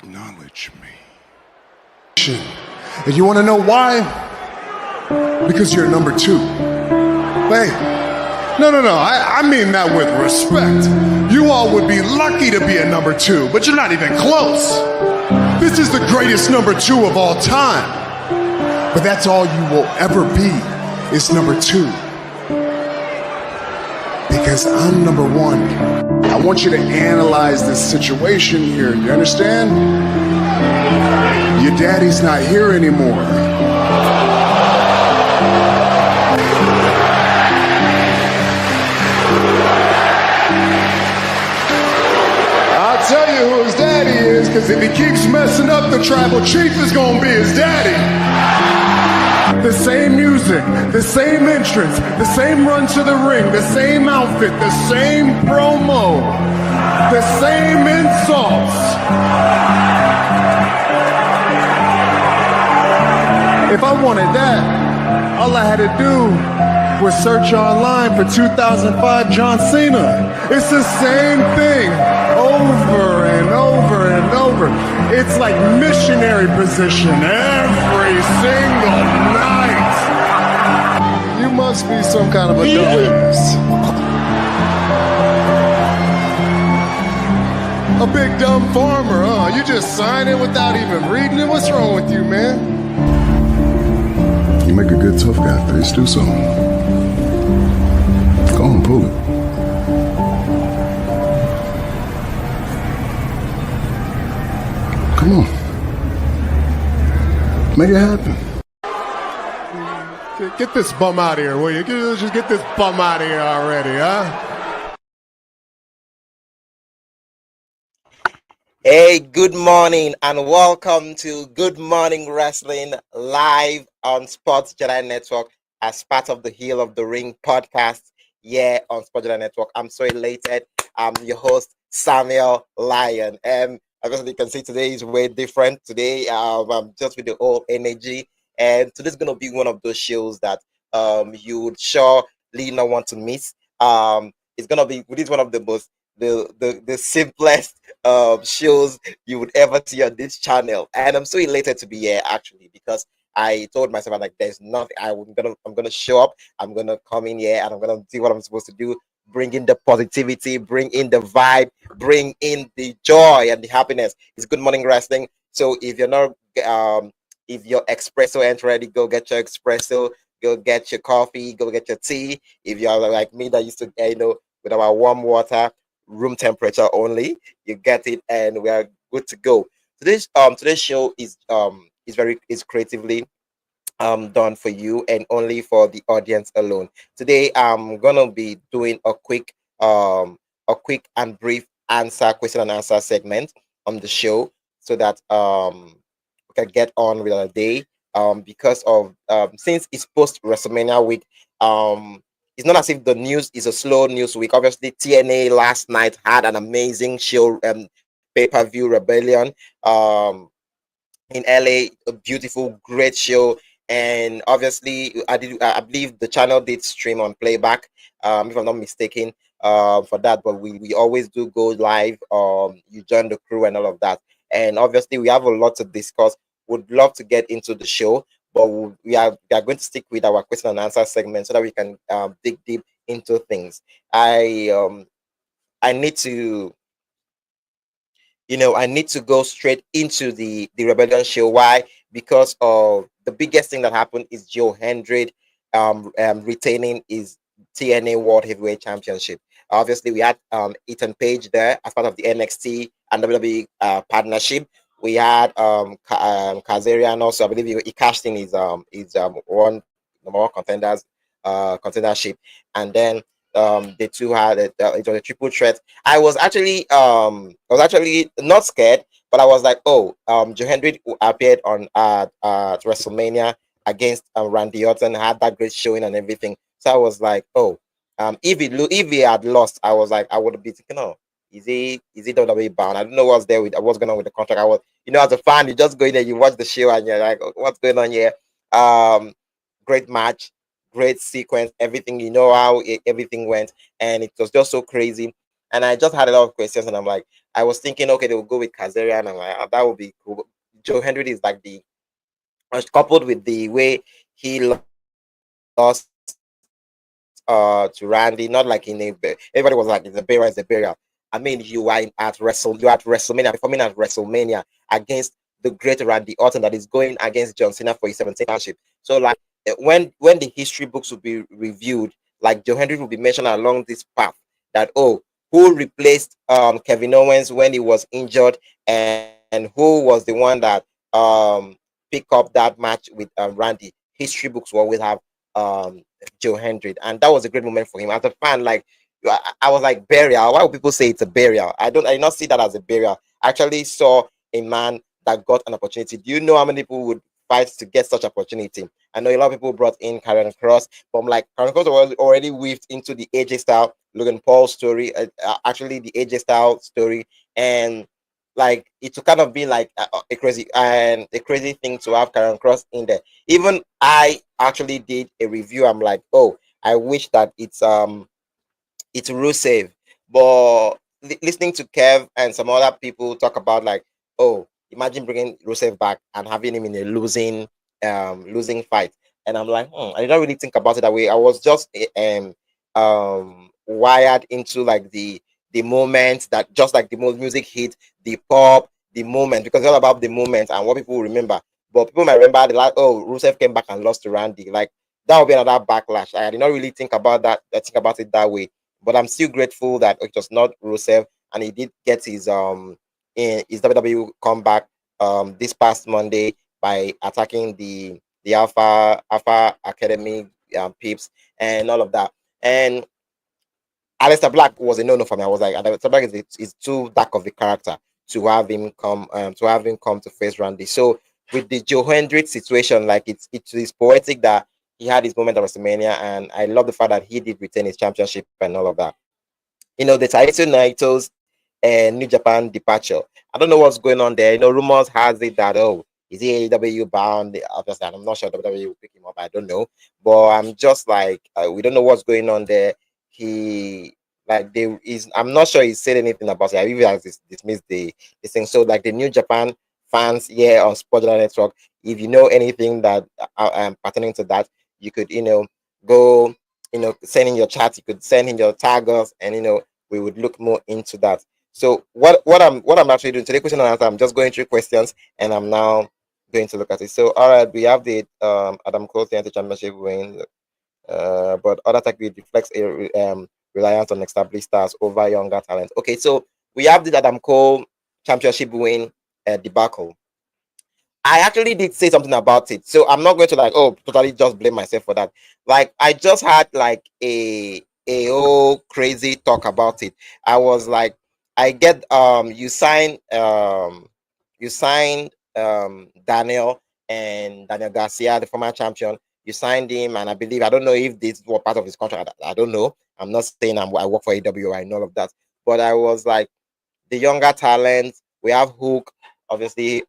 acknowledge me. And you want to know why? Because you're number two. Hey, no, I mean that with respect. You all would be lucky to be a number two, but you're not even close. This is the greatest number two of all time. But that's all you will ever be, is number two. Because I'm number one. I want you to analyze this situation here. You understand? Your daddy's not here anymore. I'll tell you who his daddy is, because if he keeps messing up, the tribal chief is gonna be his daddy. The same music, the same entrance, the same run to the ring, the same outfit, the same promo, the same insults. If I wanted that, all I had to do was search online for 2005 John Cena. It's the same thing over and over and over. It's like missionary position every single night. You must be some kind of a dumbass. A big dumb farmer, huh? You just sign it without even reading it? What's wrong with you, man? You make a good tough guy, Face. Do something. Go on, pull it. Come on. Make it happen. Get this bum out of here, will you? Just get this bum out of here already, huh? Hey, good morning and welcome to Good Morning Wrestling live on Sports Jedi Network as part of the Heel of the Ring podcast here on Sports Jedi Network. I'm so elated. I'm your host, Samuel Lyon. And as you can see, today is way different. Today, I'm just with the whole energy. And today's going to be one of those shows that you would surely not want to miss. It's going to be, this is one of the most the simplest shows you would ever see on this channel, and I'm so elated to be here actually, because I told myself, I'm like, there's nothing. I'm gonna show up, I'm gonna come in here and I'm gonna do what I'm supposed to do, bring in the positivity, bring in the vibe, bring in the joy and the happiness. It's Good Morning Wrestling. So if you're not if your espresso ain't ready, go get your espresso, go get your coffee, go get your tea. If you're like me that used to with our warm water, room temperature only, you get it, and we are good to go. Today's show is creatively done for you and only for the audience alone. Today I'm gonna be doing a quick and brief question and answer segment on the show, so that we can get on with our day. Because of since it's post WrestleMania week, it's not as if the news is a slow news week. Obviously, TNA last night had an amazing show, pay-per-view Rebellion in LA, a beautiful, great show. And obviously, I believe the channel did stream on playback, if I'm not mistaken, for that. But we always do go live. You join the crew and all of that. And obviously, we have a lot to discuss. Would love to get into the show, but we are going to stick with our question and answer segment so that we can dig deep into things. I need to, I need to go straight into the Rebellion show. Why? Because of the biggest thing that happened is Joe Hendry retaining his TNA World Heavyweight Championship. Obviously, we had Ethan Page there as part of the NXT and WWE partnership. We had Kazarian also. I believe he cashed in his number one contenders contendership, and then the two had it was a triple threat. I was actually not scared, but I was like, oh, Joe Hendry appeared on at WrestleMania against Randy Orton, had that great showing and everything. So I was like, oh, if he had lost, I was like, I would have been thinking, oh, is he WWE bound? I don't know what's going on with the contract. I was, as a fan, you just go in there, you watch the show, and you're like, what's going on here? Great match, great sequence, everything. You know how everything went, and it was just so crazy. And I just had a lot of questions, and I'm like, I was thinking, okay, they will go with Kazarian. I'm like, that would be cool. Joe Hendry is like the coupled with the way he lost to Randy, not like in a everybody was like it's a burial, it's a burial. I mean, you are at WrestleMania, performing at WrestleMania against the great Randy Orton that is going against John Cena for his 17th championship. So like when the history books will be reviewed, like Joe Hendry will be mentioned along this path that who replaced Kevin Owens when he was injured, and who was the one that pick up that match with Randy. History books will always have um Joe Hendry, and that was a great moment for him. As a fan, like I was like, burial. Why would people say it's a burial? I did not see that as a burial. I actually saw a man that got an opportunity. Do you know how many people would fight to get such opportunity? I know a lot of people brought in Karen Cross, but I'm like, Karen Cross was already weaved into the AJ style Logan Paul story, actually the AJ style story, and like it would kind of be like a crazy thing to have Karen Cross in there. Even I actually did a review. I'm like, oh, I wish that it's Rusev. But listening to Kev and some other people talk about like, oh, imagine bringing Rusev back and having him in a losing fight. And I'm like, I did not really think about it that way. I was just wired into like the moment that just like the music hit, the pop, the moment, because it's all about the moment and what people will remember. But people might remember the like, oh, Rusev came back and lost to Randy. Like that would be another backlash. I did not really think about that. Think about it that way, but I'm still grateful that it was not Rusev, and he did get his WWE comeback this past Monday by attacking the Alpha Academy peeps and all of that. And Aleister Black was a no-no for me. I was like, Aleister Black is too dark of a character to have him come to face Randy. So with the Joe Hendricks situation, like it is poetic that he had his moment at WrestleMania, and I love the fact that he did retain his championship and all of that. The Taito Naito's New Japan departure. I don't know what's going on there. Rumors has it that is he AEW bound? Obviously, I'm not sure WWE will pick him up. I don't know, but I'm just like we don't know what's going on there. He like they is. I'm not sure he said anything about it. I even has dismissed the thing. So like the New Japan fans here on Sports Network, if you know anything that pertaining to that, you could go send in your chat. You could send in your taggers, and we would look more into that. So what I'm actually doing today, question and answer, I'm just going through questions, and I'm now going to look at it. So all right, we have the Adam Cole TNT Championship win, but other tech reflects a reliance on established stars over younger talent. Okay, so we have the Adam Cole Championship win debacle. I actually did say something about it, so I'm not going to like totally just blame myself for that. Like I just had like a whole crazy talk about it. I was like, I get you signed Daniel and Daniel Garcia, the former champion. You signed him, and I believe I don't know if this was part of his contract. I don't know. I'm not saying I work for AWI and all of that, but I was like the younger talent. We have Hook. Obviously,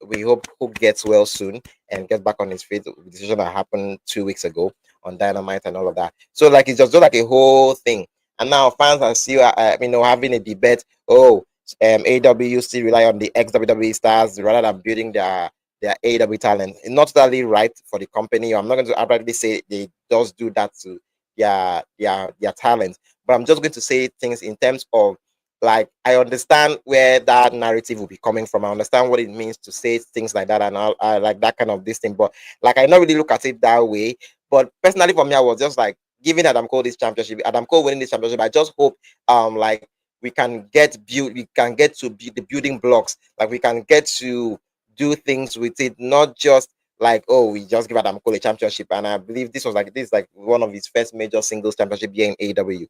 we hope Hook gets well soon and gets back on his feet. The decision that happened 2 weeks ago on Dynamite and all of that. So like it's just like a whole thing. And now fans are still, having a debate. Oh, AW still rely on the ex WWE stars rather than building their AW talent. It's not totally right for the company. I'm not going to outrightly say they just do that to their talent, but I'm just going to say things in terms of like I understand where that narrative will be coming from. I understand what it means to say things like that and all, like that kind of this thing. But like I don't really look at it that way. But personally, for me, I was just like, giving Adam Cole this championship, Adam Cole winning this championship. I just hope like we can get to the building blocks. Like we can get to do things with it, not just like we just give Adam Cole a championship. And I believe this is like one of his first major singles championship here in AEW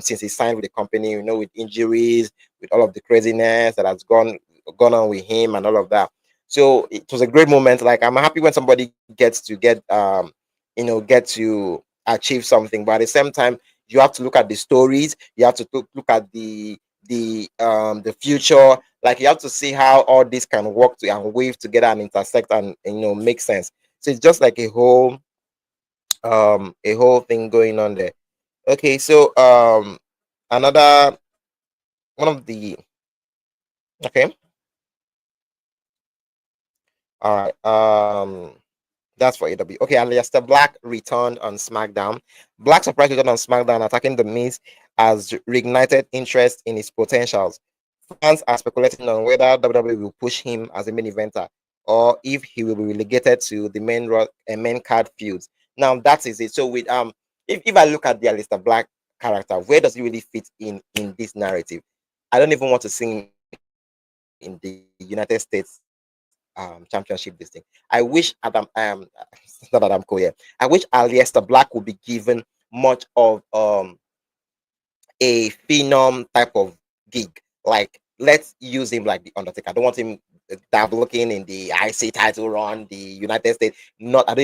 since he signed with the company, with injuries, with all of the craziness that has gone on with him and all of that. So it was a great moment. Like I'm happy when somebody gets to get to achieve something, but at the same time, you have to look at the stories. You have to look at the future. Like you have to see how all this can work and weave together and intersect and make sense. So it's just like a whole thing going on there. Okay, so another one of the okay. All right. That's for AW. Okay, Aleister Black returned on SmackDown. Black surprise returned on SmackDown, attacking The Miz has reignited interest in his potentials. Fans are speculating on whether WWE will push him as a main eventer or if he will be relegated to the main card feuds. Now that is it. So with if I look at the Aleister Black character, where does he really fit in this narrative? I don't even want to see him in the United States championship this thing. I wish Adam not Adam Cole, yeah. I wish Aleister Black would be given much of a phenom type of gig. Like let's use him like the Undertaker. I don't want him dabbling in the IC title run, the United States. Not I don't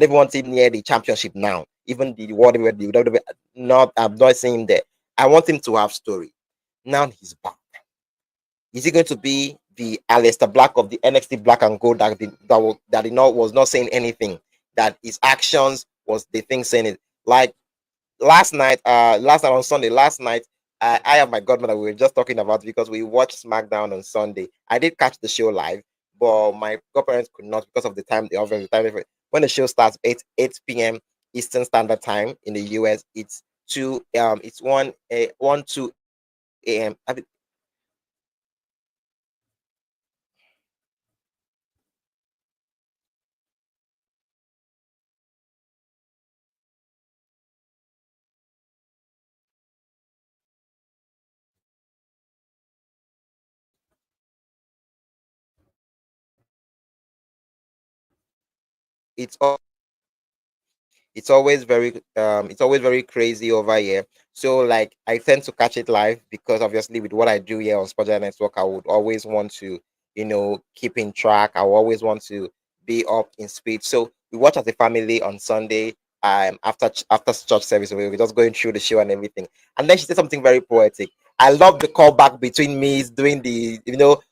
even want him near the championship now. Even the world the WWE, not I'm not seeing him there. I want him to have story. Now he's back. Is he going to be the Aleister Black of the NXT Black and Gold was not saying anything? That his actions was the thing saying it. Like last night on Sunday, I have my godmother. We were just talking about it because we watched SmackDown on Sunday. I did catch the show live, but my godparents could not because of the time. The time difference. When the show starts 8 p.m. Eastern Standard Time in the US, it's it's 1 2 a.m. It's it's always very crazy over here. So like I tend to catch it live because obviously with what I do here on Spotlight Network, I would always want to, keep in track. I will always want to be up in speed. So we watch as a family on Sunday. After church service, we were just going through the show and everything. And then she said something very poetic. I love the callback between me doing the,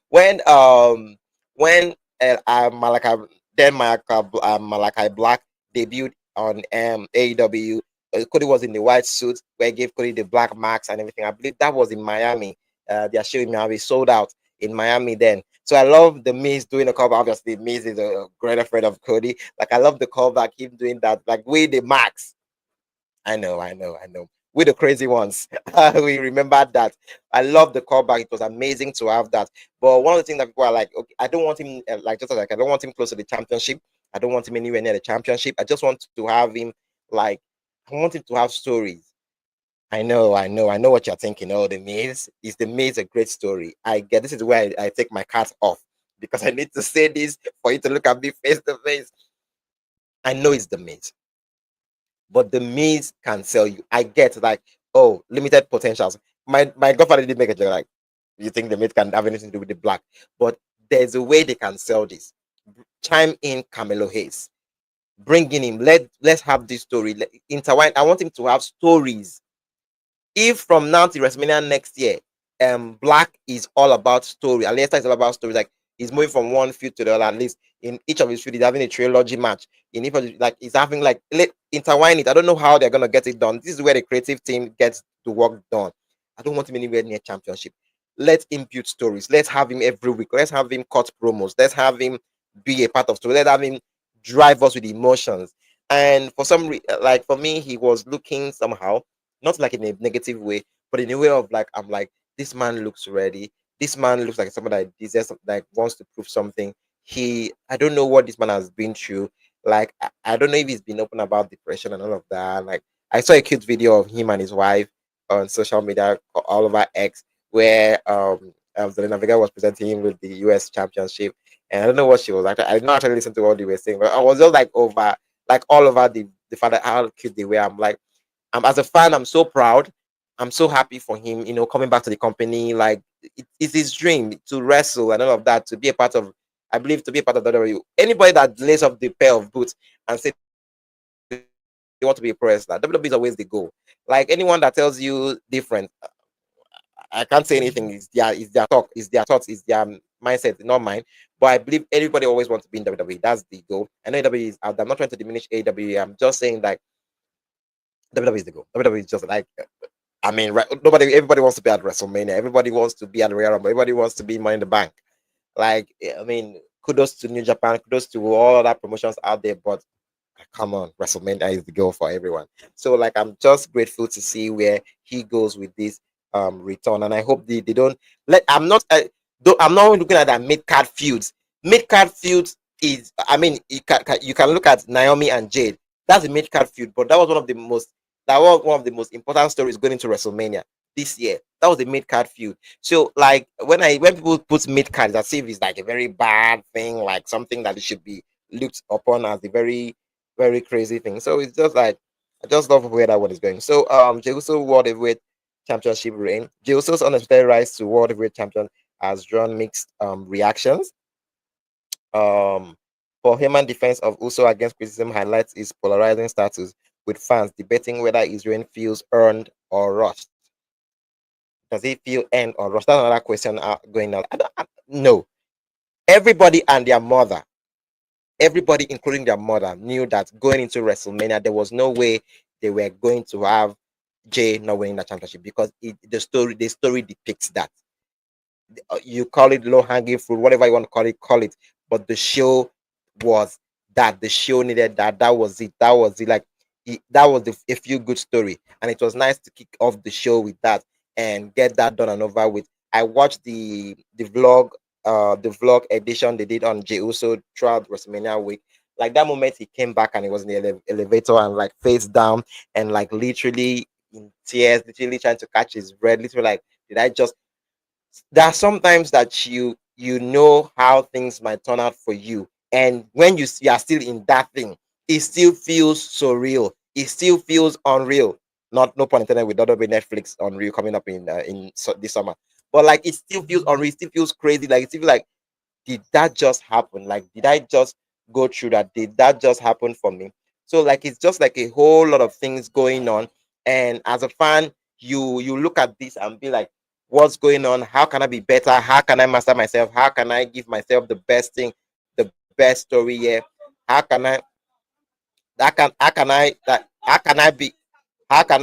when Malachi Malachi Black debuted on AEW. Cody was in the white suit where I gave Cody the black marks and everything. I believe that was in Miami. They are showing Miami sold out in Miami then. So I love the Miz doing a callback. Obviously, Miz is a greater friend of Cody. Like I love the callback, him doing that, like with the marks. I know. We're the crazy ones. We remember that. I love the callback. It was amazing to have that. But one of the things that people are like, okay, I don't want him like I don't want him close to the championship. I don't want him anywhere near the championship. I just want to have him like I want him to have stories. I know what you're thinking. Oh, the Maze a great story. I get this is where I take my cat off because I need to say this for you to look at me face to face. I know it's the Maze, but the Maze can sell you. I get like, oh, limited potentials. My godfather did make a joke like, you think the Maze can have anything to do with the black? But there's a way they can sell this. Chime in Camelo Hayes. Bringing him. Let's have this story. Intertwine. I want him to have stories. If from now to WrestleMania next year, Black is all about story. Aleister is all about stories. Like he's moving from one feud to the other. At least in each of his feud, he's having a trilogy match. In each of like he's having like intertwine it. I don't know how they're gonna get it done. This is where the creative team gets the work done. I don't want him anywhere near championship. Let's impute stories. Let's have him every week. Let's have him cut promos. Let's have him be a part of story. Let's have him drive us with emotions. And for like for me, he was looking somehow not like in a negative way, but in a way of like I'm like this man looks ready. This man looks like someone that deserves like wants to prove something. I don't know what this man has been through. Like I don't know if he's been open about depression and all of that. Like I saw a cute video of him and his wife on social media all over X where Zelina Vega was presenting him with the US championship. And I don't know what she was actually. I did not actually listen to what they were saying, but I was just like all over the fact that how cute they were. I'm like, as a fan, I'm so proud. I'm so happy for him, coming back to the company. Like it's his dream to wrestle and all of that, to be a part of, I believe, to be a part of WWE. Anybody that lays up the pair of boots and say they want to be a pro wrestler, WWE is always the goal. Like anyone that tells you different, I can't say anything. It's their talk, it's their thoughts, it's their mindset, not mine. But I believe everybody always wants to be in WWE. That's the goal. I know AEW is out. I'm not trying to diminish AEW. I'm just saying that WWE is the goal. WWE is just like I mean, everybody wants to be at WrestleMania. Everybody wants to be at Royal Rumble. Everybody wants to be Money in the Bank. Like, I mean, kudos to New Japan, kudos to all other promotions out there, but come on, WrestleMania is the goal for everyone. So, like, I'm just grateful to see where he goes with this return, and I hope they don't let. I'm not looking at that mid card feuds. Mid card feuds is, I mean, you can look at Naomi and Jade. That's a mid card feud, but that was one of the most important stories going into WrestleMania this year. That was the mid card feud. So, like, when people put mid cards, as if it's like a very bad thing, like something that it should be looked upon as a very, very crazy thing. So it's just like, I just love where that one is going. So Jey Uso World Heavyweight Championship reign. Jey Uso's unexpected rise to World Heavyweight Champion has drawn mixed reactions. Um, for Heyman defense of Uso against criticism highlights his polarizing status, with fans debating whether his reign feels earned or rushed. Does it feel earned or rushed? That's another question going on. No. Everybody and their mother, everybody, including their mother, knew that going into WrestleMania, there was no way they were going to have Jay not winning the championship, because the story depicts that. You call it low hanging fruit, whatever you want to call it. But the show was that. The show needed that. That was it. That was it. Like, that was a feel good story, and it was nice to kick off the show with that and get that done and over with. I watched the vlog edition they did on Jey Uso throughout WrestleMania week. Like, that moment he came back and he was in the elevator and like face down and like literally in tears, literally trying to catch his breath, literally like, did I just there are sometimes that you know how things might turn out for you, and when you are still in that thing, it still feels surreal, it still feels unreal. Not, no pun intended, with WWE Netflix Unreal coming up this summer, but like, it still feels unreal, it still feels crazy, like, it feels like, did that just happen? Like, did I just go through that? Did that just happen for me? So, like, it's just like a whole lot of things going on. And as a fan, you look at this and be like, what's going on? How can I be better? How can I master myself? How can I give myself the best thing, the best story here? How can I how can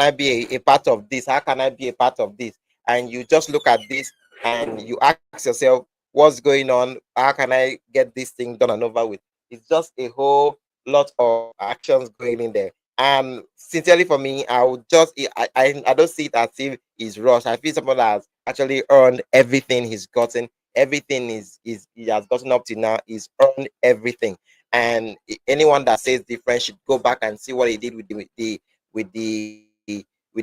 I be a part of this? How can I be a part of this? And you just look at this and you ask yourself, what's going on? How can I get this thing done and over with? It's just a whole lot of actions going in there. And sincerely, for me, I would just I don't see it as if he's rushed. I feel someone has actually earned everything he's gotten. Everything is he has gotten up to now. He's earned everything. And anyone that says different should go back and see what he did with with the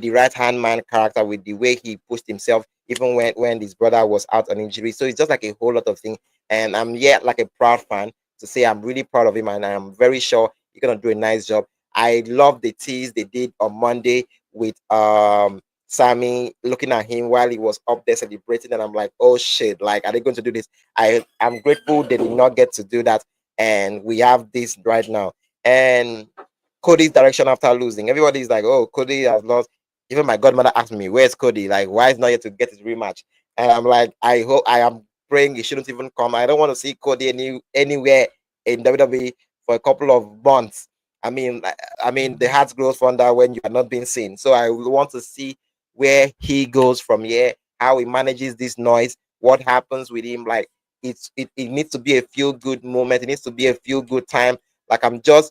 the right hand man character, with the way he pushed himself, even when his brother was out on injury. So it's just like a whole lot of things. And I'm yet like a proud fan to say I'm really proud of him, and I'm very sure he's gonna do a nice job. I love the tease they did on Monday with Sammy looking at him while he was up there celebrating, and I'm like, oh shit, like, are they going to do this? I'm grateful they did not get to do that, and we have this right now. And Cody's direction after losing, everybody's like, oh, Cody has lost. Even my godmother asked me, where's Cody? Like, why is not yet to get his rematch? And I'm like, I am praying he shouldn't even come. I don't want to see Cody anywhere in WWE for a couple of months. I mean, the heart grows fonder when you are not being seen. So I want to see where he goes from here, how he manages this noise, what happens with him. Like, it needs to be a feel good moment. It needs to be a feel good time. Like, I'm just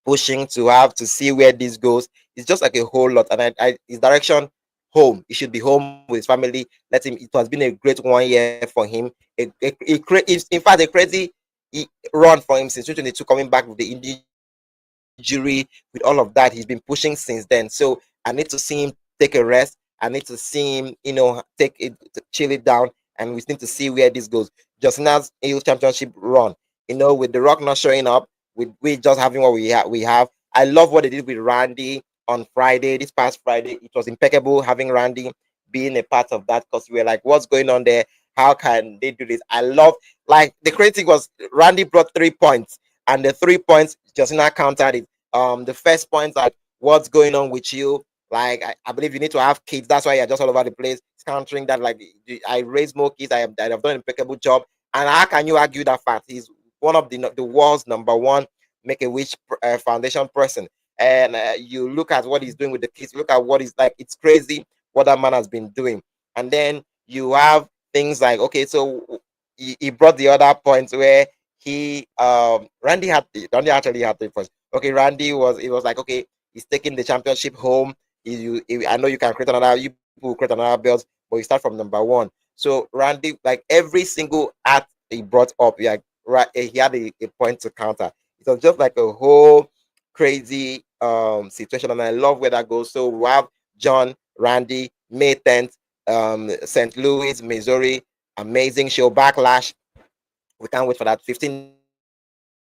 pushing to have to see where this goes. It's just like a whole lot. And his direction home. He should be home with his family. Let him. It has been a great 1 year for him. It's, in fact, a crazy run for him since 2022, coming back with the injury, with all of that. He's been pushing since then. So I need to see him take a rest. I need to see him, take it, chill it down, and we need to see where this goes. Justina's Hill Championship run, with The Rock not showing up, with we just having what we have. I love what they did with Randy on Friday, this past Friday. It was impeccable having Randy being a part of that, because we were like, what's going on there? How can they do this? I love, like, the crazy thing was Randy brought 3 points, and the 3 points Justina countered it. The first point, like, what's going on with you? Like, I believe you need to have kids. That's why you're just all over the place. It's countering that, like, I raise more kids. I have done an impeccable job. And how can you argue that fact? He's one of the world's number one Make a Wish Foundation person. and you look at what he's doing with the kids, look at what he's like, it's crazy what that man has been doing. And then you have things like, okay, so he brought the other points where Randy actually had 3 points. Okay, Randy was, it was like, okay, he's taking the championship home. I know you can create another, you people create another belt, but you start from number one. So Randy, like every single act he brought up, yeah, right, he had a point to counter. It was just like a whole crazy situation, and I love where that goes. So we have John, Randy, May 10th, St. Louis, Missouri, amazing show, Backlash. We can't wait for that. 15 days from now, Backlash.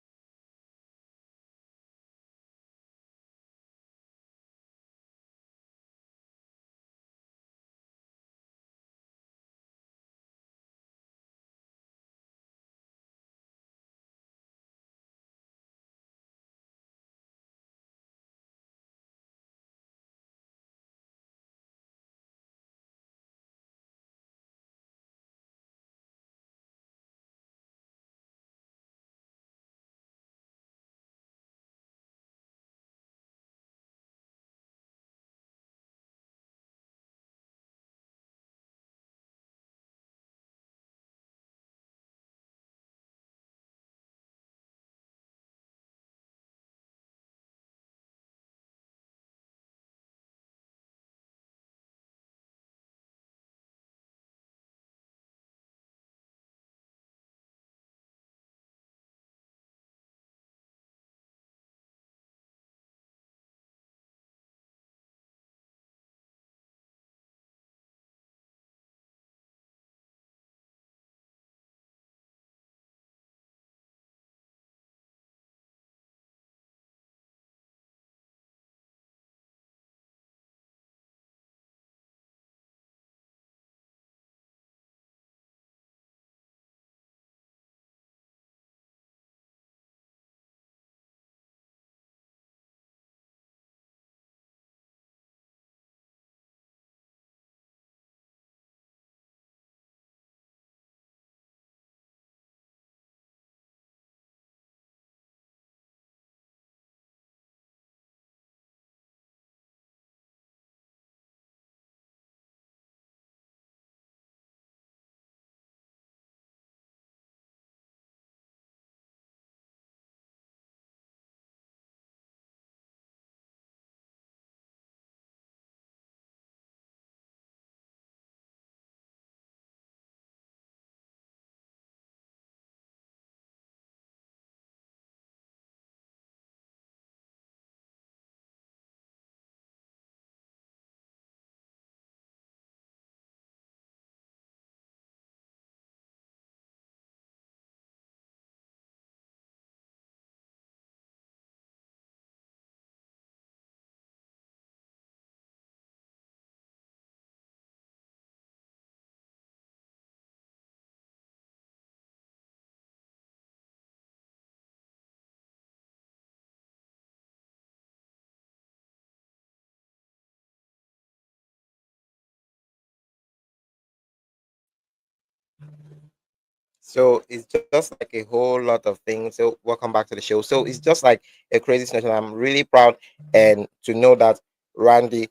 So it's just like a whole lot of things. So welcome back to the show. So it's just like a crazy situation. I'm really proud and to know that Randy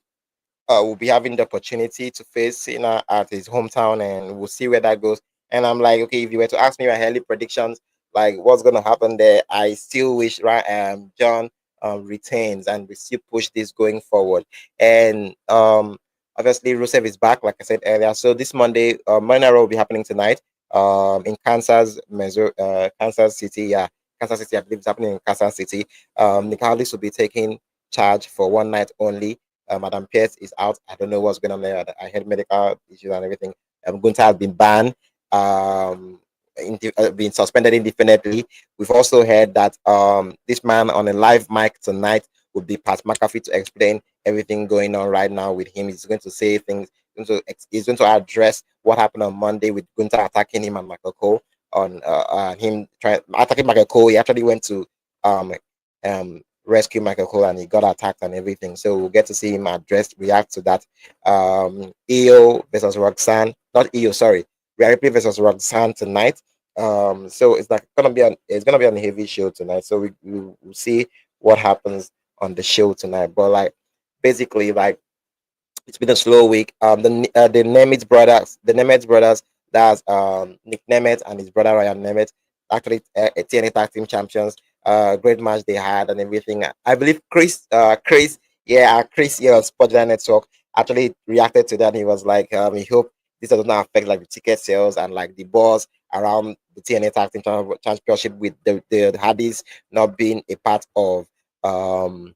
will be having the opportunity to face Cena at his hometown, and we'll see where that goes. And I'm like, okay, if you were to ask me my early predictions, like what's gonna happen there, I still wish John retains, and we still push this going forward. And obviously Rusev is back, like I said earlier. So this Monday, Monday Raw will be happening tonight. In Kansas, Missouri, Kansas City, yeah, Kansas City. I believe it's happening in Kansas City. Nick Aldis will be taking charge for one night only. Madam Pierce is out. I don't know what's going on there. I heard medical issues and everything. Gunther has been banned, been suspended indefinitely. We've also heard that this man on a live mic tonight would be Pat McAfee to explain everything going on right now with him. He's going to say things. He's going to address what happened on Monday with Gunther attacking him and Michael Cole on him trying attacking Michael Cole. He actually went to um, rescue Michael Cole and he got attacked and everything. So we'll get to see him react to that. EO versus Roxanne, not EO, sorry, Reality versus Roxanne tonight. So it's like it's gonna be an heavy show tonight. So we'll see what happens on the show tonight. But like basically like it's been a slow week. The Nemeth brothers, that's Nick Nemeth and his brother Ryan Nemeth, actually TNA Tag Team Champions. Great match they had and everything. I believe Chris here on Sportsline Network actually reacted to that. He was like, he hope this does not affect like the ticket sales and like the buzz around the TNA Tag Team Championship with the Hardys not being a part of the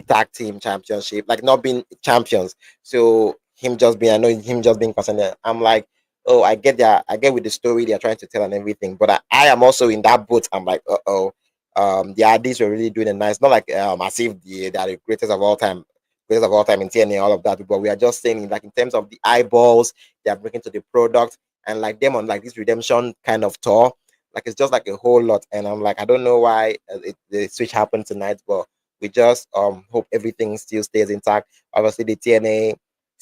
tag team championship, like not being champions. So him just being, I know him just being concerned. I'm like, oh, I get that, I get with the story they're trying to tell and everything, but I am also in that boat. I'm like, the IDs were really doing it nice. Not like as if they are the greatest of all time in TNA, all of that. But we are just saying, like in terms of the eyeballs they are bringing to the product, and like them on like this redemption kind of tour, like it's just like a whole lot. And I'm like, I don't know why the switch happened tonight, but we just hope everything still stays intact. Obviously, the TNA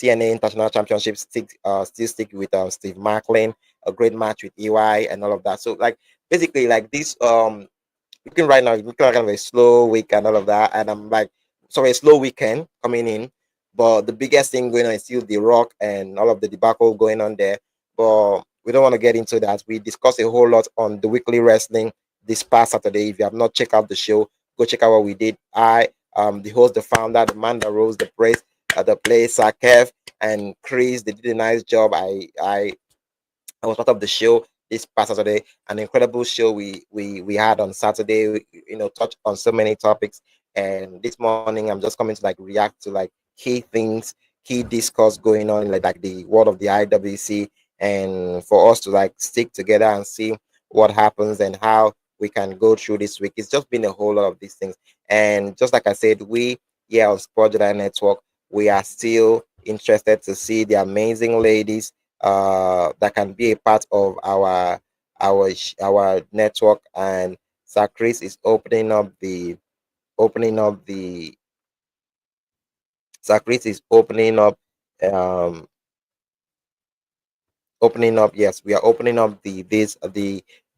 International Championship still stick with Steve Macklin, a great match with EY and all of that. So like basically like this looking right now, looking like kind of a slow week and all of that. And I'm like, sorry, a slow weekend coming in. But the biggest thing going on is still the Rock and all of the debacle going on there. But we don't want to get into that. We discussed a whole lot on the weekly wrestling this past Saturday. If you have not checked out the show, go check out what we did. The host, the founder, the man that rose the praise, the place, Sakev and Chris, they did a nice job. I was part of the show this past Saturday. An incredible show we had on Saturday. Touched on so many topics. And this morning, I'm just coming to like react to like key things, key discourse going on in like the world of the IWC, and for us to like stick together and see what happens and how we can go through this week. It's just been a whole lot of these things. And just like I said, we here on Sport Jedi Network, we are still interested to see the amazing ladies that can be a part of our network. And Sir Chris is opening up the Sir Chris is um opening up. Yes, we are opening up the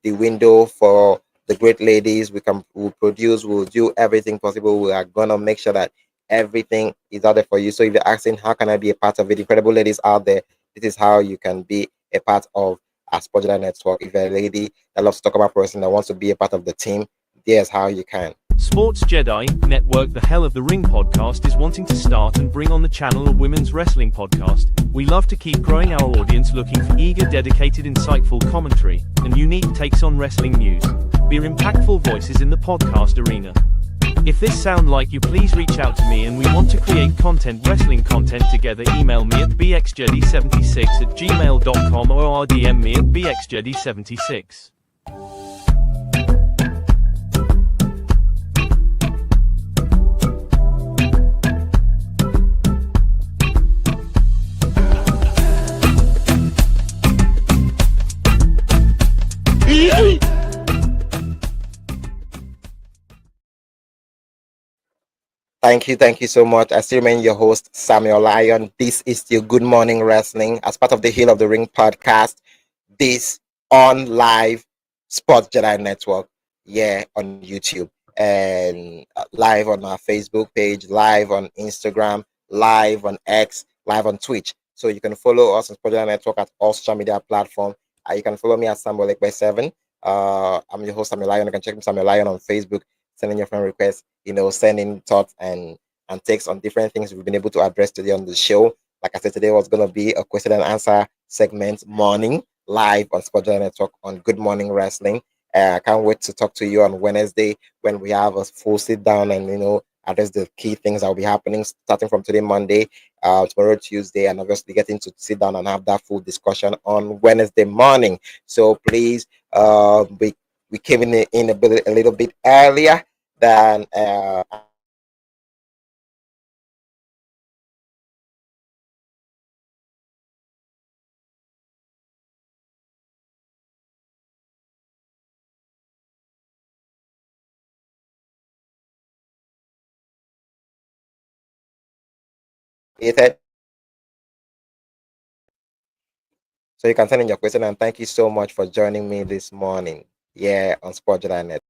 window for the great ladies. We'll produce, we'll do everything possible. We are gonna make sure that everything is out there for you. So if you're asking how can I be a part of it, incredible ladies out there, this is how you can be a part of our Sportular Network. If you're a lady that loves to talk about person that wants to be a part of the team, there's how you can. Sports Jedi Network, the Hell of the Ring podcast, is wanting to start and bring on the channel a women's wrestling podcast. We love to keep growing our audience, looking for eager, dedicated, insightful commentary and unique takes on wrestling news. We're impactful voices in the podcast arena. If this sound like you, please reach out to me, and we want to create wrestling content together. Email me at bxjedi76@gmail.com or DM me at bxjedi76. Thank you so much. I still remain your host, Samuel Lyon. This is still Good Morning Wrestling as part of the Hill of the Ring podcast. This on live Sports Jedi Network, on YouTube, and live on our Facebook page, live on Instagram, live on X, live on Twitch. So you can follow us on Sports Jedi Network at all social media platforms. You can follow me at Samuel Ekpe7. I'm your host, Samuel Lyon. You can check me Samuel Lyon on Facebook, sending your friend requests, sending thoughts and takes on different things we've been able to address today on the show. Like I said, today was going to be a question and answer segment morning live on Sport Network on Good Morning Wrestling. I can't wait to talk to you on Wednesday when we have a full sit down and address the key things that will be happening starting from today, Monday, tomorrow, Tuesday, and obviously getting to sit down and have that full discussion on Wednesday morning. So please, we came in a little bit earlier than anticipated. So you can send in your question, and thank you so much for joining me this morning. On Sport Jedi Net.